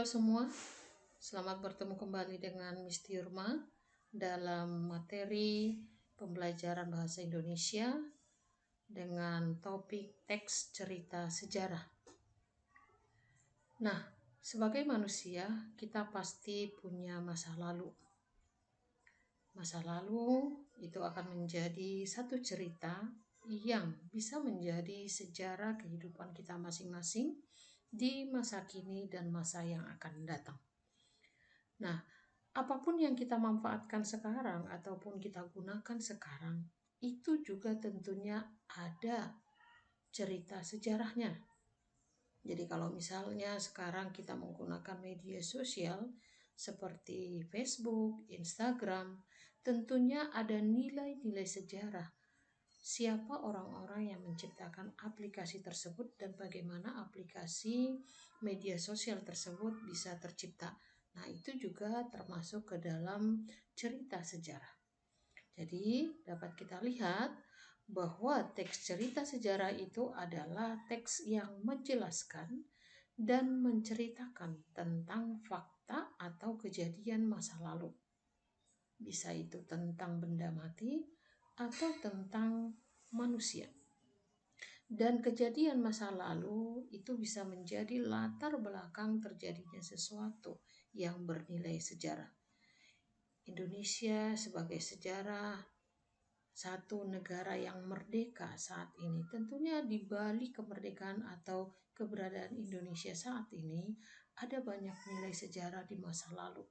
Halo semua, selamat bertemu kembali dengan Miss Tiurma dalam materi pembelajaran bahasa Indonesia dengan topik teks cerita sejarah. Nah, sebagai manusia kita pasti punya masa lalu. Masa lalu itu akan menjadi satu cerita yang bisa menjadi sejarah kehidupan kita masing-masing di masa kini dan masa yang akan datang. Nah, apapun yang kita manfaatkan sekarang ataupun kita gunakan sekarang, itu juga tentunya ada cerita sejarahnya. Jadi kalau misalnya sekarang kita menggunakan media sosial seperti Facebook, Instagram, tentunya ada nilai-nilai sejarah. Siapa orang-orang yang menciptakan aplikasi tersebut dan bagaimana aplikasi media sosial tersebut bisa tercipta. Nah, itu juga termasuk ke dalam cerita sejarah. Jadi, dapat kita lihat bahwa teks cerita sejarah itu adalah teks yang menjelaskan dan menceritakan tentang fakta atau kejadian masa lalu. Bisa itu tentang benda mati atau tentang manusia. Dan kejadian masa lalu itu bisa menjadi latar belakang terjadinya sesuatu yang bernilai sejarah. Indonesia sebagai sejarah satu negara yang merdeka saat ini, tentunya di balik kemerdekaan atau keberadaan Indonesia saat ini ada banyak nilai sejarah di masa lalu.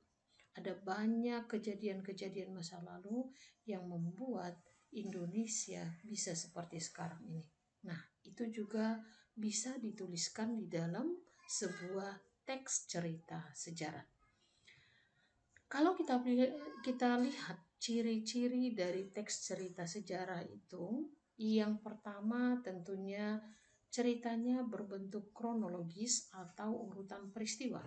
Ada banyak kejadian-kejadian masa lalu yang membuat Indonesia bisa seperti sekarang ini. Nah, itu juga bisa dituliskan di dalam sebuah teks cerita sejarah. Kalau kita lihat ciri-ciri dari teks cerita sejarah itu, yang pertama tentunya ceritanya berbentuk kronologis atau urutan peristiwa.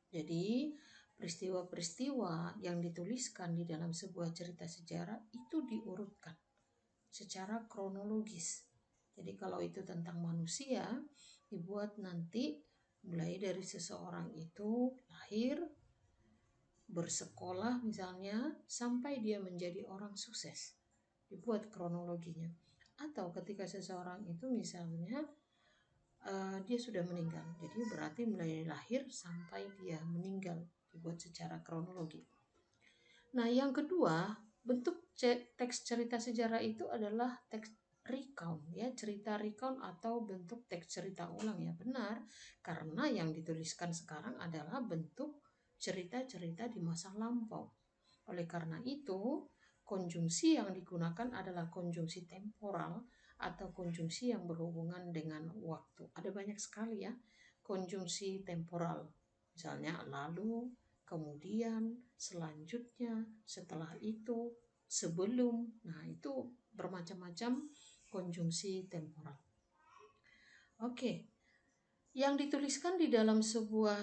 Jadi, peristiwa-peristiwa yang dituliskan di dalam sebuah cerita sejarah itu diurutkan secara kronologis. Jadi kalau itu tentang manusia, dibuat nanti mulai dari seseorang itu lahir, bersekolah misalnya, sampai dia menjadi orang sukses. Dibuat kronologinya. Atau ketika seseorang itu misalnya dia sudah meninggal. Jadi berarti mulai lahir sampai dia meninggal dibuat secara kronologi. Nah, yang kedua, bentuk teks cerita sejarah itu adalah teks recount, ya, cerita recount atau bentuk teks cerita ulang, ya benar, karena yang dituliskan sekarang adalah bentuk cerita-cerita di masa lampau. Oleh karena itu, konjungsi yang digunakan adalah konjungsi temporal atau konjungsi yang berhubungan dengan waktu. Ada banyak sekali ya konjungsi temporal. Misalnya lalu, kemudian, selanjutnya, setelah itu, sebelum. Nah, itu bermacam-macam konjungsi temporal. Oke. Yang dituliskan di dalam sebuah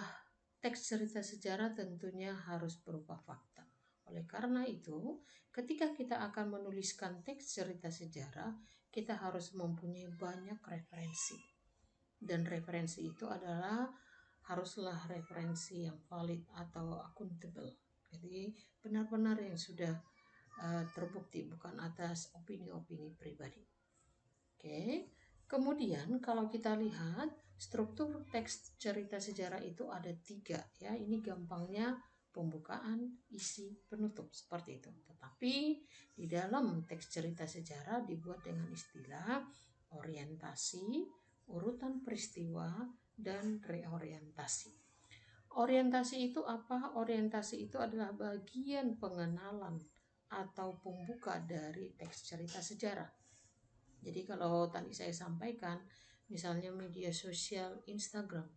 teks cerita sejarah tentunya harus berupa fakta. Oleh karena itu, ketika kita akan menuliskan teks cerita sejarah, kita harus mempunyai banyak referensi. Dan referensi itu adalah haruslah referensi yang valid atau accountable. Jadi benar-benar yang sudah terbukti, bukan atas opini-opini pribadi. Oke. Kemudian kalau kita lihat struktur teks cerita sejarah itu ada 3 ya. Ini gampangnya pembukaan, isi, penutup seperti itu. Tetapi di dalam teks cerita sejarah dibuat dengan istilah orientasi, urutan peristiwa, dan reorientasi. Orientasi itu apa? Orientasi itu adalah bagian pengenalan atau pembuka dari teks cerita sejarah. Jadi kalau tadi saya sampaikan, misalnya media sosial Instagram,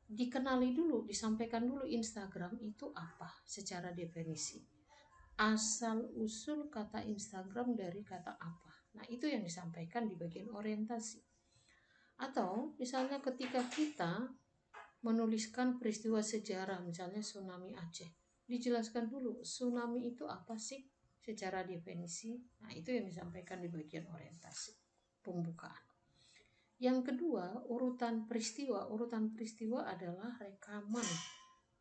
dikenali dulu, disampaikan dulu Instagram itu apa secara definisi. Asal usul kata Instagram dari kata apa. Nah, itu yang disampaikan di bagian orientasi. Atau misalnya ketika kita menuliskan peristiwa sejarah, misalnya tsunami Aceh, dijelaskan dulu tsunami itu apa sih secara definisi. Nah, itu yang disampaikan di bagian orientasi, pembukaan. Yang kedua, urutan peristiwa. Urutan peristiwa adalah rekaman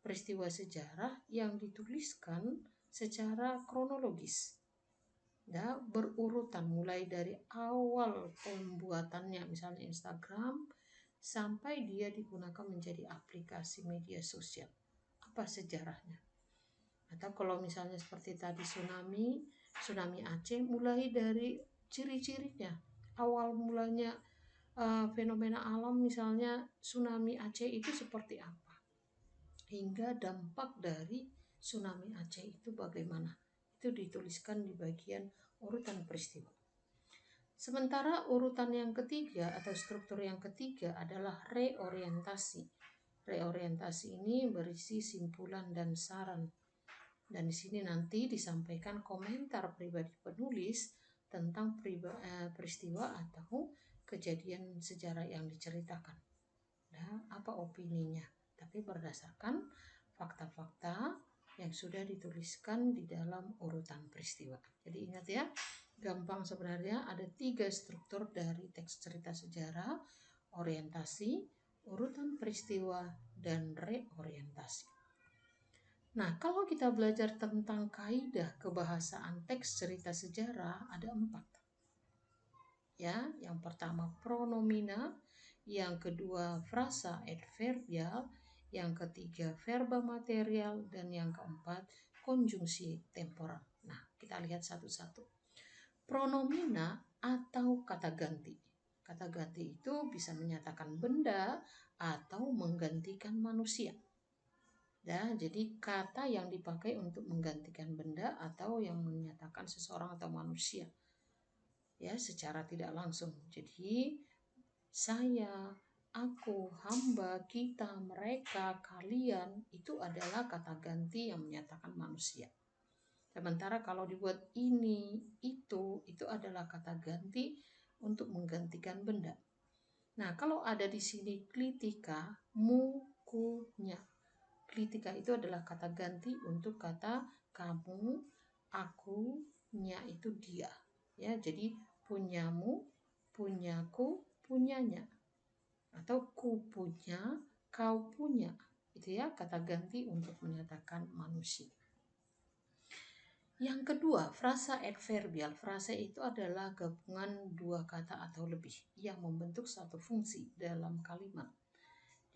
peristiwa sejarah yang dituliskan secara kronologis. Ya, berurutan mulai dari awal pembuatannya, misalnya Instagram, sampai dia digunakan menjadi aplikasi media sosial. Apa sejarahnya? Atau kalau misalnya seperti tadi tsunami Aceh, mulai dari ciri-cirinya, awal mulanya fenomena alam misalnya tsunami Aceh itu seperti apa, hingga dampak dari tsunami Aceh itu bagaimana, itu dituliskan di bagian urutan peristiwa. Sementara urutan yang ketiga atau struktur yang ketiga adalah reorientasi. Reorientasi ini berisi simpulan dan saran. Dan di sini nanti disampaikan komentar pribadi penulis tentang peristiwa atau kejadian sejarah yang diceritakan. Nah, apa opininya? Tapi berdasarkan fakta-fakta yang sudah dituliskan di dalam urutan peristiwa. Jadi ingat ya, gampang sebenarnya ada 3 struktur dari teks cerita sejarah: orientasi, urutan peristiwa, dan reorientasi. Nah, kalau kita belajar tentang kaidah kebahasaan teks cerita sejarah ada 4. Ya, yang pertama pronomina, yang kedua frasa adverbial, yang ketiga verba material, dan yang keempat konjungsi temporal. Nah, kita lihat satu-satu. Pronomina atau kata ganti. Kata ganti itu bisa menyatakan benda atau menggantikan manusia. Ya, jadi kata yang dipakai untuk menggantikan benda atau yang menyatakan seseorang atau manusia. Ya, secara tidak langsung. Jadi saya, aku, hamba, kita, mereka, kalian itu adalah kata ganti yang menyatakan manusia. Sementara kalau dibuat ini, itu adalah kata ganti untuk menggantikan benda. Nah, kalau ada di sini klitika, mukunya. Klitika itu adalah kata ganti untuk kata kamu, aku, nya itu dia. Ya, jadi punyamu, punyaku, punyanya. Atau ku punya, kau punya. Itu ya kata ganti untuk menyatakan manusia. Yang kedua, frasa adverbial. Frasa itu adalah gabungan 2 kata atau lebih yang membentuk satu fungsi dalam kalimat.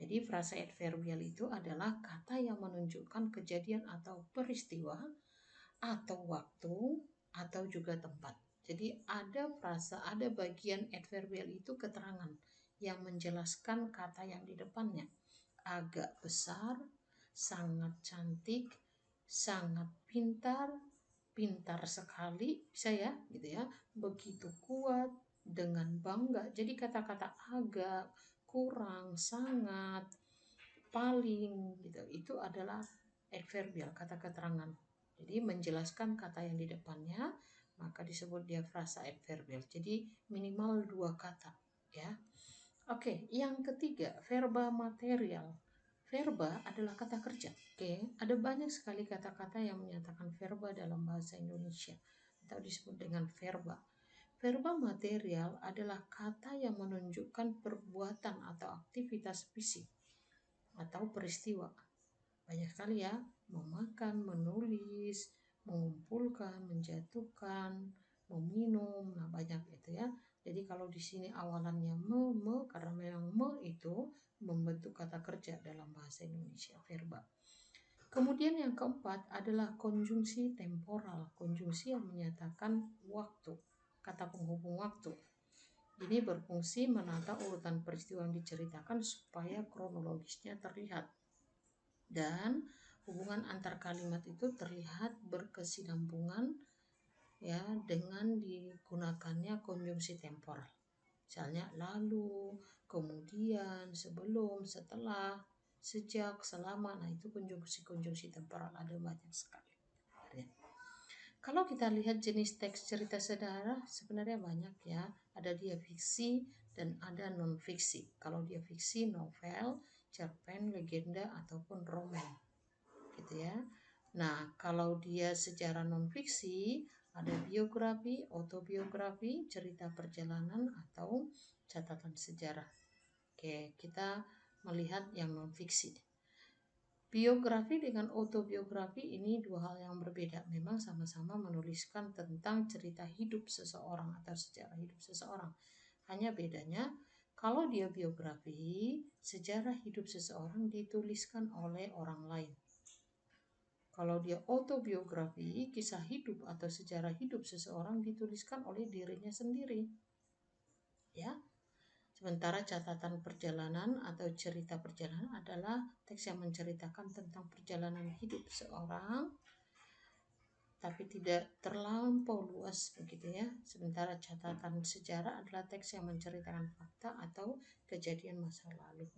Jadi frasa adverbial itu adalah kata yang menunjukkan kejadian atau peristiwa atau waktu atau juga tempat. Jadi ada frasa, ada bagian adverbial itu keterangan yang menjelaskan kata yang di depannya. Agak besar, sangat cantik, sangat pintar, pintar sekali, bisa ya, gitu ya. Begitu kuat, dengan bangga. Jadi kata-kata agak, kurang, sangat, paling gitu, itu adalah adverbial, kata keterangan. Jadi menjelaskan kata yang di depannya, maka disebut dia frasa adverbial. Jadi minimal 2 kata ya. Oke, yang ketiga verba material. Verba adalah kata kerja. Oke, ada banyak sekali kata-kata yang menyatakan verba dalam bahasa Indonesia atau disebut dengan verba. Verba material adalah kata yang menunjukkan perbuatan atau aktivitas fisik atau peristiwa. Banyak sekali ya, memakan, menulis, mengumpulkan, menjatuhkan, meminum, nah banyak itu ya. Jadi kalau di sini awalannya me, karena memang me itu membentuk kata kerja dalam bahasa Indonesia, verba. Kemudian yang keempat adalah konjungsi temporal. Konjungsi yang menyatakan waktu, kata penghubung waktu. Ini berfungsi menata urutan peristiwa yang diceritakan supaya kronologisnya terlihat. Dan hubungan antar kalimat itu terlihat berkesinambungan ya dengan digunakannya konjungsi temporal. Misalnya lalu, kemudian, sebelum, setelah, sejak, selama. Nah, itu konjungsi temporal ada banyak sekali. Kalau kita lihat jenis teks cerita sejarah sebenarnya banyak ya. Ada dia fiksi dan ada non fiksi. Kalau dia fiksi, novel, cerpen, legenda ataupun roman. Gitu ya. Nah, kalau dia sejarah non fiksi Ada biografi, autobiografi, cerita perjalanan, atau catatan sejarah. Oke, kita melihat yang non-fiksi. Biografi dengan autobiografi ini dua hal yang berbeda. Memang sama-sama menuliskan tentang cerita hidup seseorang atau sejarah hidup seseorang. Hanya bedanya, kalau dia biografi, sejarah hidup seseorang dituliskan oleh orang lain. Kalau dia autobiografi, kisah hidup atau sejarah hidup seseorang dituliskan oleh dirinya sendiri. Ya. Sementara catatan perjalanan atau cerita perjalanan adalah teks yang menceritakan tentang perjalanan hidup seorang, tapi tidak terlampau luas begitu ya. Sementara catatan sejarah adalah teks yang menceritakan fakta atau kejadian masa lalu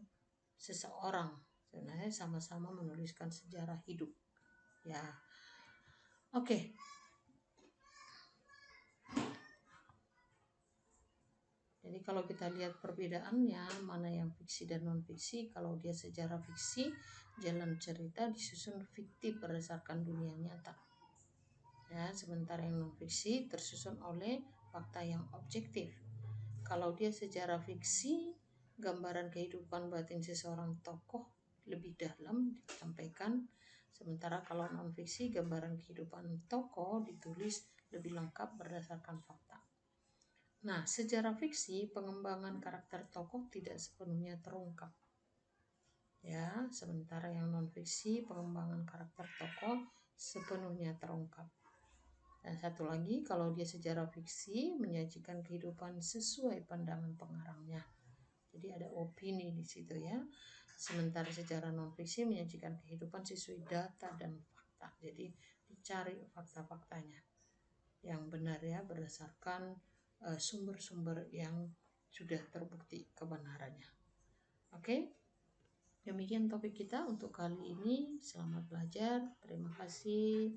seseorang. Sebenarnya sama-sama menuliskan sejarah hidup. Ya. Oke. Jadi kalau kita lihat perbedaannya, mana yang fiksi dan non-fiksi, kalau dia sejarah fiksi, jalan cerita disusun fiktif berdasarkan dunia nyata. Ya, sementara yang non-fiksi tersusun oleh fakta yang objektif. Kalau dia sejarah fiksi, gambaran kehidupan batin seseorang tokoh lebih dalam disampaikan. Sementara kalau non-fiksi, gambaran kehidupan tokoh ditulis lebih lengkap berdasarkan fakta. Nah, sejarah fiksi, pengembangan karakter tokoh tidak sepenuhnya terungkap. Ya, sementara yang non-fiksi, pengembangan karakter tokoh sepenuhnya terungkap. Dan satu lagi, kalau dia sejarah fiksi, menyajikan kehidupan sesuai pandangan pengarangnya. Jadi ada opini di situ ya. Sementara sejarah non-fiksi menyajikan kehidupan sesuai data dan fakta. Jadi dicari fakta-faktanya yang benar ya, berdasarkan sumber-sumber yang sudah terbukti kebenarannya. Oke, demikian topik kita untuk kali ini. Selamat belajar, terima kasih.